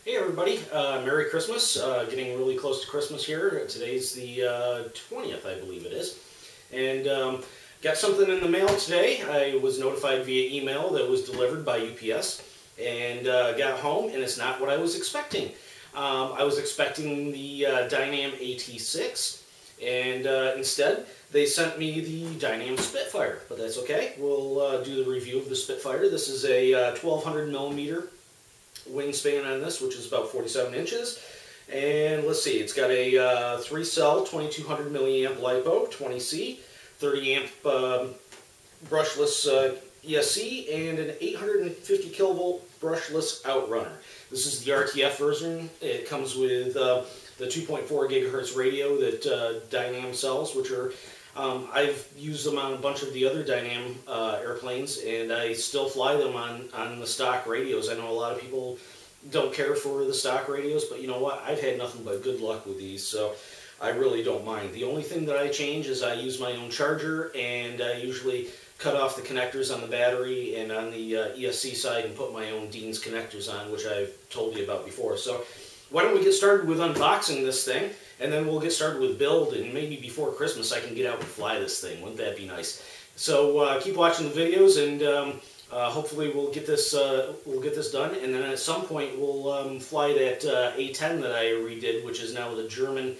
Hey everybody, Merry Christmas. Getting really close to Christmas here. Today's the 20th, I believe it is. And got something in the mail today. I was notified via email that it was delivered by UPS. And got home and it's not what I was expecting. I was expecting the Dynam AT6 and instead they sent me the Dynam Spitfire. But that's okay. We'll do the review of the Spitfire. This is a 1200 millimeter wingspan on this, which is about 47 inches. And let's see, it's got a 3-cell 2200 milliamp LiPo 20C, 30 amp brushless ESC, and an 850 kilovolt brushless outrunner. This is the RTF version. It comes with the 2.4 gigahertz radio that Dynam sells, which are I've used them on a bunch of the other Dynam airplanes, and I still fly them on the stock radios. I know a lot of people don't care for the stock radios, but you know what? I've had nothing but good luck with these, so I really don't mind. The only thing that I change is I use my own charger, and I usually cut off the connectors on the battery and on the ESC side and put my own Dean's connectors on, which I've told you about before. So why don't we get started with unboxing this thing, and then we'll get started with build, and maybe before Christmas I can get out and fly this thing. Wouldn't that be nice? So keep watching the videos, and hopefully we'll get this done, and then at some point we'll fly that A10 that I redid, which is now the German.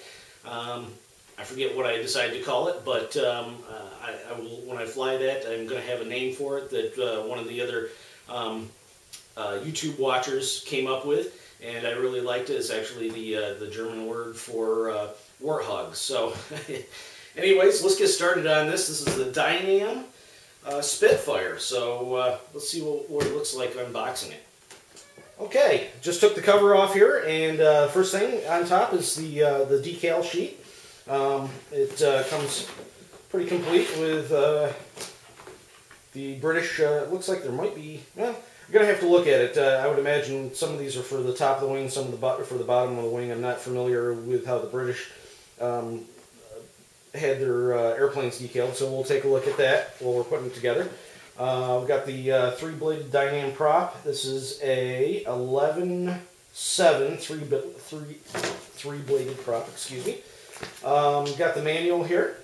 I forget what I decided to call it, but I will, when I fly that, I'm going to have a name for it that one of the other YouTube watchers came up with. And I really liked it. It's actually the German word for warthog. So anyways, let's get started on this. This is the Dynam Spitfire. So let's see what it looks like unboxing it. Okay, just took the cover off here, and first thing on top is the decal sheet. It comes pretty complete with the British. It looks like there might be, well, you're going to have to look at it. I would imagine some of these are for the top of the wing, some of the for the bottom of the wing. I'm not familiar with how the British had their airplanes decaled, so we'll take a look at that while we're putting it together. We've got the 3-bladed Dynam prop. This is a 11/7 3-bladed prop, excuse me. We've got the manual here,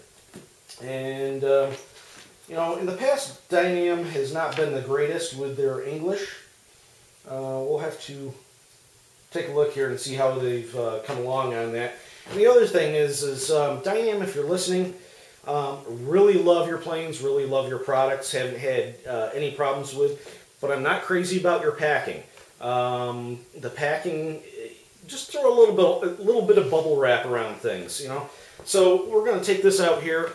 and you know, in the past, Dynam has not been the greatest with their English. We'll have to take a look here and see how they've come along on that. And the other thing is Dynam, if you're listening, really love your planes, really love your products, haven't had any problems with, but I'm not crazy about your packing. The packing, just throw a little bit of bubble wrap around things, you know. So we're going to take this out here.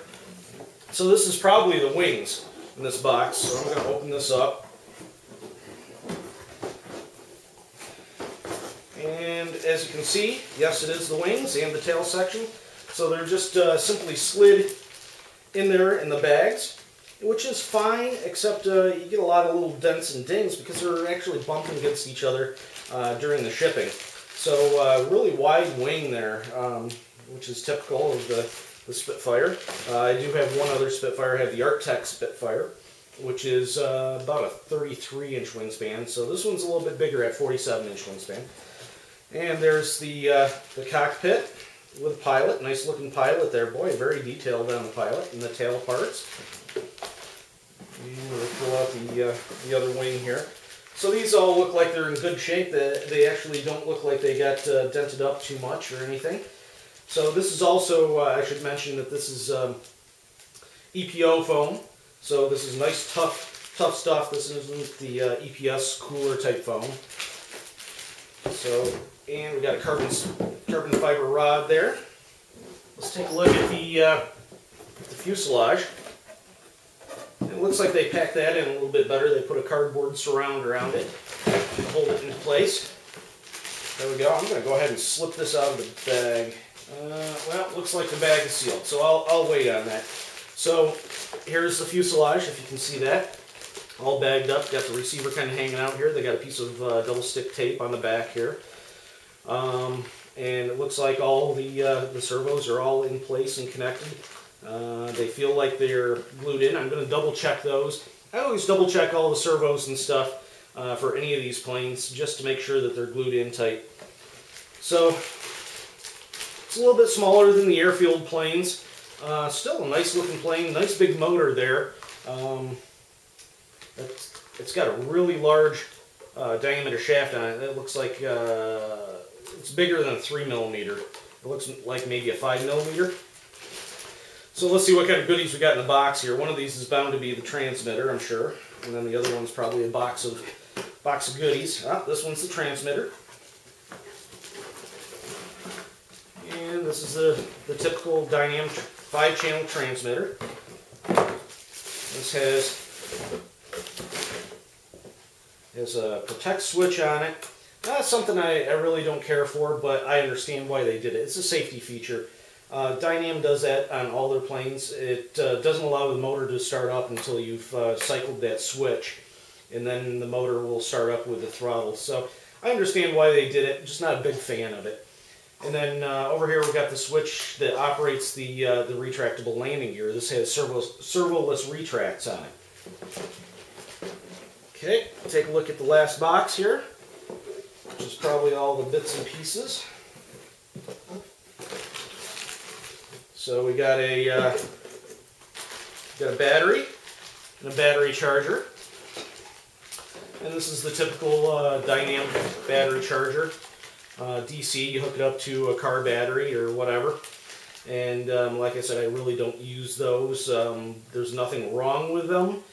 So this is probably the wings in this box, so I'm going to open this up. And as you can see, yes, it is the wings and the tail section. So they're just simply slid in there in the bags, which is fine, except you get a lot of little dents and dings because they're actually bumping against each other during the shipping. So really wide wing there, which is typical of the Spitfire. I do have one other Spitfire. I have the Arctech Spitfire, which is about a 33-inch wingspan. So this one's a little bit bigger at 47-inch wingspan. And there's the cockpit with a pilot. Nice looking pilot there. Boy, very detailed on the pilot and the tail parts. And we'll pull out the other wing here. So these all look like they're in good shape. They actually don't look like they got dented up too much or anything. So this is also, I should mention that this is EPO foam. So this is nice, tough stuff. This isn't the EPS cooler type foam. So, and we got a carbon fiber rod there. Let's take a look at the fuselage. It looks like they packed that in a little bit better. They put a cardboard surround around it to hold it into place. There we go. I'm going to go ahead and slip this out of the bag. Well, it looks like the bag is sealed, so I'll wait on that. So here's the fuselage, if you can see that, all bagged up. Got the receiver kind of hanging out here. They got a piece of double stick tape on the back here, and it looks like all the servos are all in place and connected. They feel like they're glued in. I'm going to double check those. I always double check all the servos and stuff for any of these planes, just to make sure that they're glued in tight. So it's a little bit smaller than the airfield planes. Still a nice looking plane, nice big motor there. It's got a really large diameter shaft on it. It looks like it's bigger than a 3mm. It looks like maybe a 5mm. So let's see what kind of goodies we got in the box here. One of these is bound to be the transmitter, I'm sure. And then the other one's probably a box of goodies. Ah, this one's the transmitter. And this is the typical Dynam 5-channel transmitter. This has a protect switch on it. That's something I really don't care for, but I understand why they did it. It's a safety feature. Dynam does that on all their planes. It doesn't allow the motor to start up until you've cycled that switch, and then the motor will start up with the throttle. So I understand why they did it, just not a big fan of it. And then over here we've got the switch that operates the retractable landing gear. This has servoless retracts on it. Okay, take a look at the last box here, which is probably all the bits and pieces. So we got a battery and a battery charger. And this is the typical Dynam battery charger. DC, you hook it up to a car battery or whatever. And like I said, I really don't use those. There's nothing wrong with them.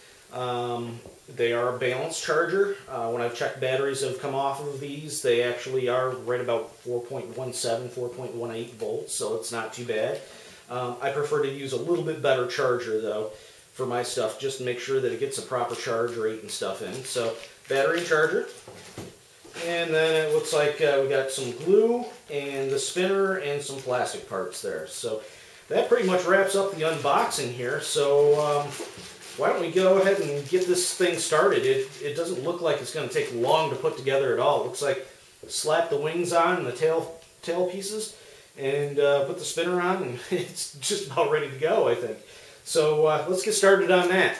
They are a balanced charger. When I've checked batteries that have come off of these, they actually are right about 4.17, 4.18 volts, so it's not too bad. I prefer to use a little bit better charger though for my stuff, just to make sure that it gets a proper charge rate and stuff in. So battery and charger. And then it looks like we got some glue and the spinner and some plastic parts there. So that pretty much wraps up the unboxing here. So why don't we go ahead and get this thing started. It doesn't look like it's going to take long to put together at all. It looks like slap the wings on and the tail pieces and put the spinner on, and it's just about ready to go, I think. So let's get started on that.